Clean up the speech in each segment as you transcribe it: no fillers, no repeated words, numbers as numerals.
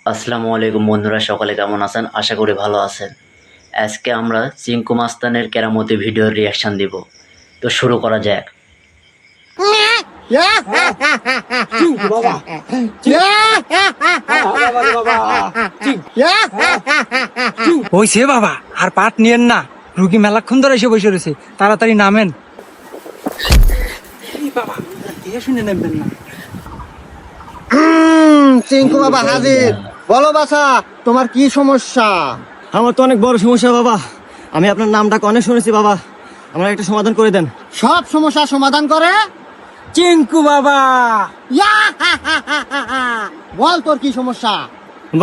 আসসালামু আলাইকুম বন্ধুরা, সকলে কেমন আছেন? আশা করি ভালো আছেন। আজকে আমরা চিঙ্কু মাস্তানের কেরামতি ভিডিওর রিয়াকশন দিব। তো শুরু করা যাক। ওই সে বাবা, আর পাট নিয়েন না, রুগী মেলাক্ষণ ধরে এসে বসে রয়েছে, তাড়াতাড়ি নামেন। এই বাবা, কে শুনে নেবেন না। চিঙ্কু বাবা হাজির। বলো বাছা, তোমার কি সমস্যা? আমার তো অনেক বড় সমস্যা বাবা। আমি আপনার নামটাকে অনেক শুনেছি বাবা, আমার একটা সমাধান করে দেন। সব সমস্যার সমাধান করে? চিঙ্কু বাবা, বল তোর কি সমস্যা?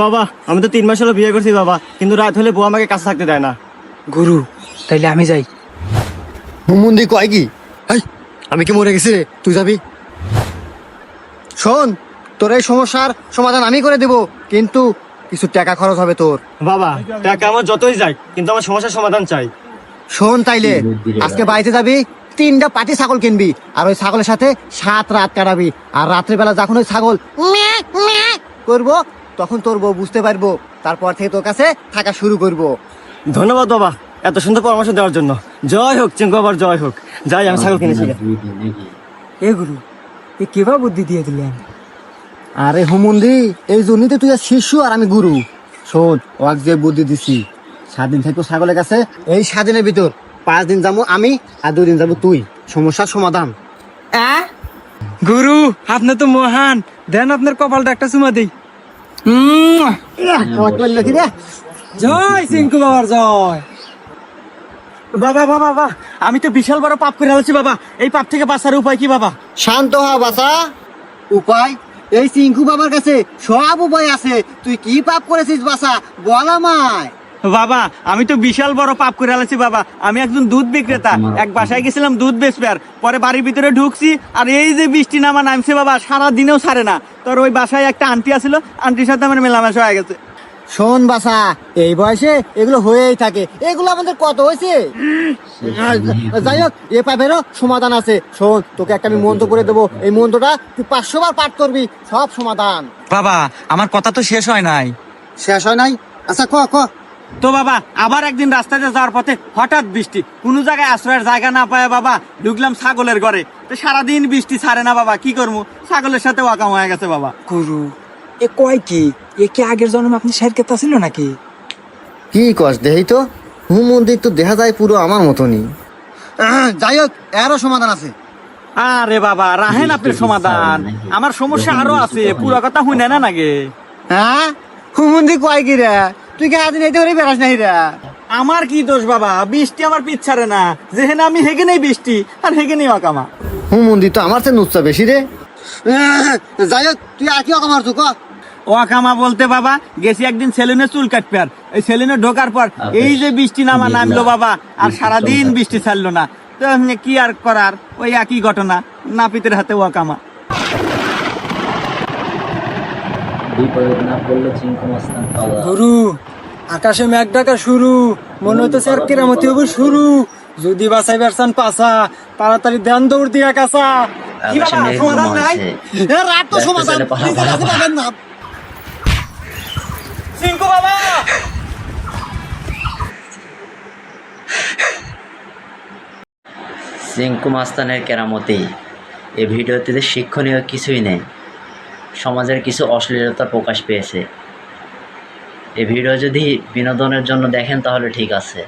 বাবা আমি তো 3 মাস হলো বিয়ে করছি বাবা, কিন্তু রাত হলে বউ আমাকে কাছে থাকতে দেয় না। গুরু তাইলে আমি যাই। হুমুন্দি কয় কি? এই, আমি কি মরে গেছি রে? তুই যাবি? শোন, তোর এই সমস্যার সমাধান আমি করে দেব, কিন্তু কিছু টাকা খরচ হবে তোর। বাবা টাকা আমার যতই যায়, কিন্তু আমার সমস্যার সমাধান চাই। শোন তাইলে, আজকে বাড়িতে যাবি, 3টা পাটি ছাগল কিনবি, আর ওই ছাগলের সাথে 7 রাত কাটাবি। আর রাত্রেবেলা যখন ওই ছাগল ম্যাঁ ম্যাঁ করবো, তখন তোর বউ বুঝতে পারবো, তারপর থেকে তোর কাছে থাকা শুরু করবো। ধন্যবাদ বাবা এত সুন্দর পরামর্শ দেওয়ার জন্য। জয় হোক চিঙ্কু বাবার, জয় হোক। যাই, আমি ছাগল কিনেছি। এ গুরু, এ কেবা বুদ্ধি দিয়ে দিলেন? আরে হুমুন্দি, এই জন্যই তো তুই আর শিষ্য আর আমি গুরু। শোন, ওয়াক যে বুদ্ধি দিছি, 7 দিন থাকবো ছাগলের কাছে। এই 7 দিনের ভিতর 5 দিন যাবো আমি, আর 2 দিন যাবো তুই। সমস্যার সমাধান। গুরু আপনি তো মহান, দেন আপনার কপালটা একটা চুমা দেই। জয় চিঙ্কু বাবার জয়। বাবা বাবা বাবা, আমি তো বিশাল বড় পাপ করে ফেলেছি বাবা, এই পাপ থেকে বাঁচার উপায় কি বাবা? শান্ত হ বাছা। উপায়? এই চিঙ্কু বাবার কাছে সব উপায় আছে। তুই কি পাপ করেছিস বাছা, বল আমায়। বাবা আমি তো বিশাল বড় পাপ করে ফেলেছি বাবা। আমি একজন দুধ বিক্রেতা, এক বাসায় গেছিলাম দুধ বেচবে, পরে বাড়ির ভিতরে ঢুকছি, আর এই যে বৃষ্টি নামছে বাবা, সারা দিনেও ছাড়ে না। তোর ওই বাসায় একটা আন্টি আছিল, আন্টির সাথে আমার মেলামেশা হয়ে গেছে। শোন বাছা, এই বয়সে এগুলো হয়েই থাকে, এগুলো আমাদের কত হয়েছে। যাই হোক, এ পাপেরও সমাধান আছে। শোন, তোকে একটা আমি মন্ত্র করে দেবো, এই মন্ত্রটা তুই 500 বার পাঠ করবি, সব সমাধান। বাবা আমার কথা তো শেষ হয় নাই। শেষ হয় নাই? আচ্ছা ক ক। তো বাবা আবার একদিন রাস্তায় যাওয়ার পথে হঠাৎ বৃষ্টি, কোনো জায়গায় আশ্রয়ের জায়গা না পায় বাবা ঢুকলাম ছাগলের ঘরে। তো সারাদিন বৃষ্টি ছাড়ে না বাবা, কি করবো, ছাগলের সাথে ওয়াকাম হয়ে গেছে বাবা। গুরু এ কয় কি? এ কি আগের জন্মে আপনি শের কেতা ছিল নাকি? কি কস দেহি তো, হুমন্দির তো দেখা যায় পুরো আমার মতনই। যাই হোক, এরও সমাধান আছে। আরে বাবা রাহেন আপনার সমাধান, আমার সমস্যা আরো আছে, পুরো কথা শুনে না নাগে। হ্যাঁ, হুমন্দি কয় কি রে? তুই কি আজ নেই বেড়াস নাই রে? আমার কি দোষ বাবা, বৃষ্টি আমার পিছ ছাড়ে না, যেখানে আমি হেগে নেই বৃষ্টি, আর হেগে নেই ওয়াকামা। হুমন্দি তো আমার চেয়ে নুচ্ছা বেশি রে। যাই হোক, তুই আর কি অকামার তুই ক। ওয়াকামা বলতে বাবা গেছি একদিন সেলুনে চুল কাটবে, আর এই সেলুনে ঢোকার পর এই যে বৃষ্টি নামলো বাবা, আর সারাদিন বৃষ্টি ছাড়লো না। তো কি আর করার, ওই একই ঘটনা, নাপিতের হাতে ওয়াকামা। বিপদ না পড়লে চিঙ্কু মাস্তান পাওয়া। গুরু আকাশে মেঘ ডাকা শুরু, মনে হইতেছে আর কেরামতি হবে শুরু। যদি বাসাই বেরসান পাসা, তাড়াতাড়ি ধ্যান দৌড় দিয়া কাসা। কি আকাশে বাবা, মেঘ সমাধান নাই? জমাছে। রাত তো সমাধান। ব্যস্ত ছেলে, পালা, পালা, পালা। না। চিঙ্কু বাবা, চিঙ্কু মাস্তানের কেরামতি। এই ভিডিওতে শিক্ষণীয় কিছুই নেই, সমাজের কিছু অশ্লীলতা প্রকাশ পেয়েছে। এই ভিডিও যদি বিনোদনের জন্য দেখেন তাহলে ঠিক আছে।